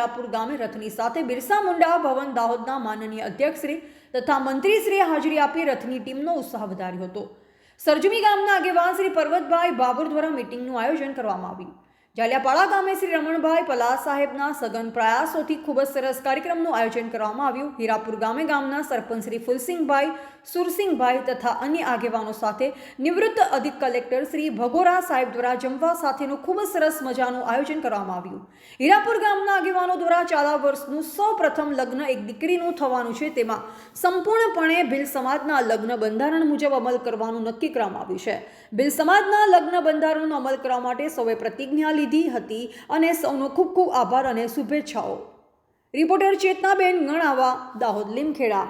હીરાપુર ગામે રથની સાથે બિરસા મુંડા ભવન દાહોદના માનનીય અધ્યક્ષશ્રી તથા મંત્રીશ્રીએ હાજરી આપી રથની ટીમનો ઉત્સાહ વધાર્યો હતો। સરજમી ગામના આગેવાન શ્રી પર્વતભાઈ બાબર દ્વારા મીટિંગનું આયોજન કરવામાં આવ્યું। જાલિયાપાડા ગામે શ્રી રમણભાઈ પલાસ સાહેબના સઘન પ્રયાસોથી ખૂબ જ સરસ કાર્યક્રમનું આયોજન કરવામાં આવ્યું। હીરાપુર ગામે ગામના સરપંચ શ્રી ફુલસિંહભાઈ સુરસિંહભાઈ તથા અન્ય આગેવાનો સાથે નિવૃત્ત અધિક કલેક્ટર શ્રી ભગોરા સાહેબ દ્વારા જમવા સાથેનું ખૂબ જ સરસ મજાનું આયોજન કરવામાં આવ્યું। હીરાપુર ગામના આગેવાનો દ્વારા ચાલા વર્ષનું સૌપ્રથમ લગ્ન એક દીકરીનું થવાનું છે, તેમાં સંપૂર્ણપણે ભીલ સમાજના લગ્ન બંધારણ મુજબ અમલ કરવાનું નક્કી કરવામાં આવ્યું છે। ભીલ સમાજના લગ્ન બંધારણનો અમલ કરવા માટે સૌએ પ્રતિજ્ઞા લીધી હતી અને સૌનો ખૂબ ખૂબ આભાર અને શુભેચ્છાઓ। રિપોર્ટર ચેતનાબેન ગણાવા, દાહોદ લીમખેડા।